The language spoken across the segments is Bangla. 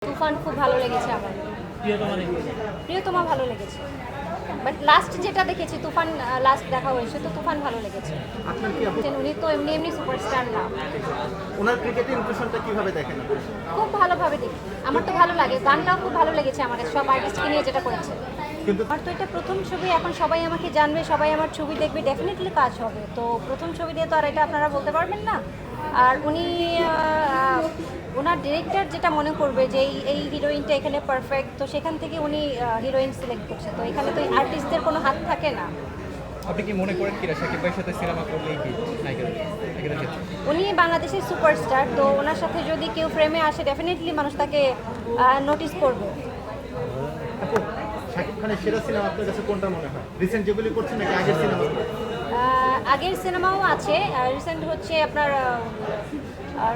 তুফান খুব ভালো লেগেছে আমার। প্রিয়তমা দেখেছি। প্রিয়তমা ভালো লেগেছে, বাট লাস্ট যেটা দেখেছি তুফান, লাস্ট দেখা হয়েছে তো তুফান ভালো লেগেছে। আপনার কি আপু উনি তো এমনি এমনি সুপারস্টার না, ওনার ক্রিকেটের ইমপ্রেশনটা কিভাবে দেখেন আপনি? খুব ভালোভাবে দেখি। আমার তো ভালো লাগে, গানটাও খুব ভালো লেগেছে আমার, সব আর্টিস্টকে নিয়ে যেটা করেছে। কিন্তু আমার তো এটা প্রথম ছবি, এখন সবাই আমাকে জানবে, সবাই আমার ছবি দেখবে, ডেফিনেটলি কাজ হবে। তো প্রথম ছবি দিয়ে তো আর এটা আপনারা বলতে পারবেন না। আর উনি ওনার ডিরেক্টর যেটা মনে করবে যে এই হিরোইনটা এখানে পারফেক্ট, তো সেখান থেকে উনি হিরোইন সিলেক্ট করছে। তো এখানে তো আর্টিস্টদের কোনো হাত থাকে না। আপনি কি মনে করেন কিনা শাকিব ভাইয়ের সাথে সিনেমা করলেই কি নায়িকাদের ক্ষেত্রে? উনি বাংলাদেশের সুপারস্টার, তো ওনার সাথে যদি কেউ ফ্রেমে আসে ডেফিনেটলি মানুষ তাকে নোটিস করবে। আপু, শাকিব খানের সেরা সিনেমা আপনার কাছে কোনটা মনে হয়? রিসেন্ট যেগুলি করছেন নাকি আগের সিনেমা? আগের সিনেমাও আছে, রিসেন্ট হচ্ছে আপনার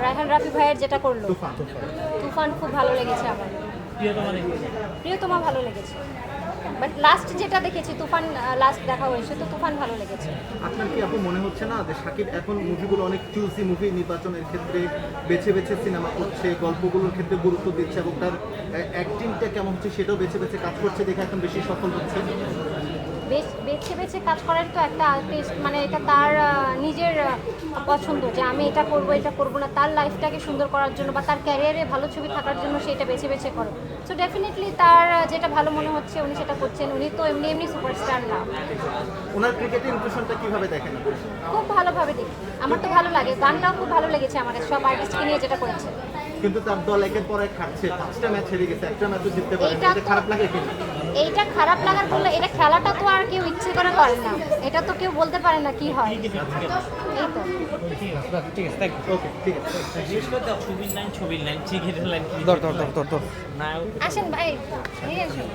রায়হান রাফি ভাইয়ের যেটা করলো তুফান। তুফান খুব ভালো লেগেছে আমার। প্রিয়তমা দেখেছি। প্রিয়তমা ভালো লেগেছে, বাট লাস্ট যেটা দেখেছি তুফান, লাস্ট দেখা হয়েছে তো তুফান ভালো লেগেছে। আপনার কি আপু মনে হচ্ছে না যে শাকিব এখন মুভিগুলো অনেক চুজি মুভি নির্বাচনের ক্ষেত্রে বেছে বেছে সিনেমা করছে, গল্পগুলোর ক্ষেত্রে গুরুত্ব দিচ্ছে এবং তার অ্যাক্টিংটা কেমন হচ্ছে সেটাও বেছে বেছে কাজ করছে দেখে এখন বেশি সফল হচ্ছে? বেছে বেছে কাজ করার তো একটা আর্টিস্ট, মানে এটা তার নিজের পছন্দ যে আমি এটা করব না, তার লাইফটাকে সুন্দর করার জন্য বা তার ক্যারিয়ারে ভালো ছবি থাকার জন্য সেটা বেছে বেছে করো। সো ডেফিনেটলি তার যেটা ভালো মনে হচ্ছে উনি সেটা করছেন। উনি তো এমনি এমনি সুপারস্টার না। ওনার ক্রিকেটের ইমপ্রেশনটা কিভাবে দেখেন আপনি? খুব ভালোভাবে দেখি। আমার তো ভালো লাগে, গানটাও খুব ভালো লেগেছে আমার, সব আর্টিস্টকে নিয়ে যেটা করেছে। কিন্তু তার দল একের পর এক খাচ্ছে, 5টা ম্যাচ হেরে গেছে, একটা ম্যাচও জিততে পারে এইটা না, তো- খারাপ লাগে কিনা? এইটা খারাপ লাগার বললে, এটা খেলাটা তো আর কেউ ইচ্ছে করে করে না, এটা তো কেউ বলতে পারে না কি হয়। এই তো ঠিক আছে থ্যাংক ওকে, ঠিক আছে। শেষ করতে ছবির লাইন, ক্রিকেটের লাইন, ধর নায়ক আসেন ভাই, নিয়ে আসুন।